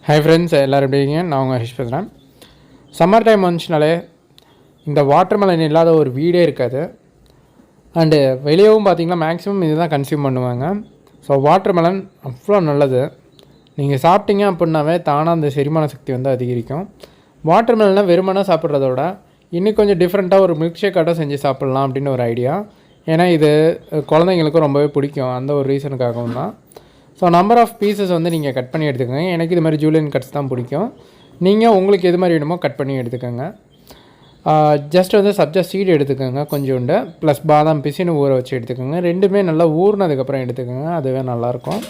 Hi friends, எல்லோரும் எப்படி இருக்கீங்க? நான் உங்கள் ஹரிஷ் பேசுகிறேன். சம்மர் டைம் வந்துச்சுனாலே இந்த வாட்டர் மெலன் இல்லாத ஒரு வீடே இருக்காது. அண்டு வெளியவும் பார்த்திங்கன்னா மேக்ஸிமம் இது தான் கன்சியூம் பண்ணுவாங்க. ஸோ வாட்டர் மெலன் அவ்வளோ நல்லது. நீங்கள் சாப்பிட்டீங்க அப்படின்னாவே தானாக அந்த செரிமான சக்தி வந்து அதிகரிக்கும். வாட்டர் மெலனை வெறுமனை சாப்பிட்றதோட இன்னும் கொஞ்சம் டிஃப்ரெண்ட்டாக ஒரு மில்க் ஷேக்காட்டம் செஞ்சு சாப்பிட்லாம் அப்படின்னு ஒரு ஐடியா. ஏன்னா இது குழந்தைங்களுக்கும் ரொம்பவே பிடிக்கும். அந்த ஒரு ரீசனுக்காகவும் தான். ஸோ நம்பர் ஆஃப் பீசஸ் வந்து நீங்கள் கட் பண்ணி எடுத்துக்கோங்க. எனக்கு இது மாதிரி ஜூலியன் கட்ஸ் தான் பிடிக்கும். நீங்கள் உங்களுக்கு எது மாதிரி வேணுமோ கட் பண்ணி எடுத்துக்கோங்க. ஜஸ்ட் வந்து சப்ஜா சீடு எடுத்துக்கோங்க கொஞ்சோண்டு, ப்ளஸ் பாதாம் பிசின்னு ஊற வச்சு எடுத்துக்கோங்க. ரெண்டுமே நல்லா ஊறினதுக்கப்புறம் எடுத்துக்கோங்க, அதுவே நல்லாயிருக்கும்.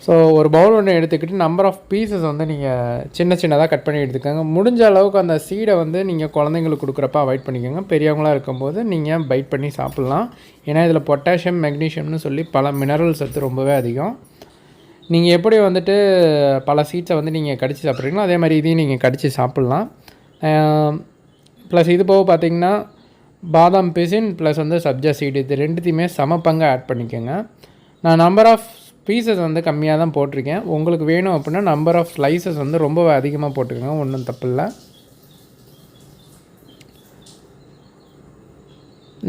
ஸோ ஒரு பவுல் ஒன்று எடுத்துக்கிட்டு நம்பர் ஆஃப் பீசஸ் வந்து நீங்கள் சின்னதாக கட் பண்ணி எடுத்துக்கோங்க. முடிஞ்ச அளவுக்கு அந்த சீடை வந்து நீங்கள் குழந்தைங்களுக்கு கொடுக்குறப்ப அவாய்ட் பண்ணிக்கோங்க. பெரியவங்களாக இருக்கும்போது நீங்கள் பைட் பண்ணி சாப்பிட்லாம். ஏன்னா இதில் பொட்டாசியம், மெக்னீஷியம்னு சொல்லி பல மினரல் சத்து ரொம்பவே அதிகம். நீங்கள் எப்படி வந்துட்டு பல சீட்ஸை வந்து நீங்கள் கடித்து சாப்பிட்றீங்களோ அதே மாதிரி இதையும் நீங்கள் கடித்து சாப்பிட்லாம். ப்ளஸ் இது போக பார்த்திங்கன்னா பாதாம் பிசின் ப்ளஸ் வந்து சப்ஜா சீடு, இது ரெண்டுத்தையுமே சம பங்கு ஆட் பண்ணிக்கோங்க. நான் நம்பர் ஆஃப் பீசஸ் வந்து கம்மியாக தான் போட்டிருக்கேன். உங்களுக்கு வேணும் அப்படின்னா நம்பர் ஆஃப் ஸ்லைசஸ் வந்து ரொம்ப அதிகமாக போட்டுக்கோங்க, ஒன்றும் தப்பு இல்லை.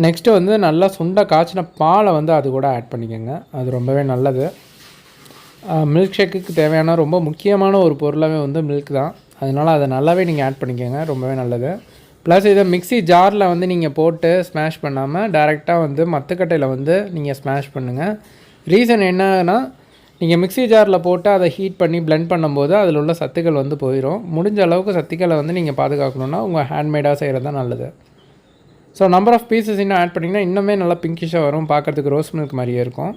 நெக்ஸ்ட்டு வந்து நல்லா சுண்டை காய்ச்சின பாலை வந்து அது கூட ஆட் பண்ணிக்கோங்க. அது ரொம்பவே நல்லது. மில்க் ஷேக்குக்கு தேவையான ரொம்ப முக்கியமான ஒரு பொருளாகவே வந்து மில்க் தான். அதனால் அதை நல்லாவே நீங்கள் ஆட் பண்ணிக்கோங்க, ரொம்பவே நல்லது. ப்ளஸ் இதை மிக்ஸி ஜாரில் வந்து நீங்கள் போட்டு ஸ்மாஷ் பண்ணாமல் டைரெக்டாக வந்து மத்துக்கட்டையில் வந்து நீங்கள் ஸ்மாஷ் பண்ணுங்கள். ரீசன் என்னன்னா, நீங்கள் மிக்ஸி ஜாரில் போட்டு அதை ஹீட் பண்ணி பிளெண்ட் பண்ணும்போது அதில் உள்ள சத்துக்கள் வந்து போயிடும். முடிஞ்ச அளவுக்கு சத்துக்களை வந்து நீங்கள் பாதுகாக்கணுன்னா உங்கள் ஹேண்ட்மேடாக செய்கிறது தான் நல்லது. ஸோ நம்பர் ஆஃப் பீசஸ் இன்னும் ஆட் பண்ணிங்கன்னா இன்னுமே நல்லா பிங்கிஷாக வரும், பார்க்குறதுக்கு ரோஸ் மில்க் மாதிரியே இருக்கும்.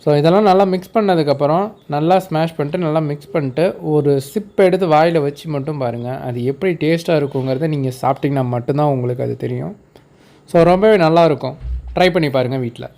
ஸோ இதெல்லாம் நல்லா மிக்ஸ் பண்ணதுக்கப்புறம் நல்லா ஸ்மாஷ் பண்ணிட்டு நல்லா மிக்ஸ் பண்ணிட்டு ஒரு சிப் எடுத்து வாயில் வச்சு மட்டும் பாருங்கள். அது எப்படி டேஸ்ட்டாக இருக்குங்கிறத நீங்கள் சாப்பிட்டிங்கன்னா மட்டும்தான் உங்களுக்கு அது தெரியும். ஸோ ரொம்பவே நல்லாயிருக்கும். ட்ரை பண்ணி பாருங்கள் வீட்டில்.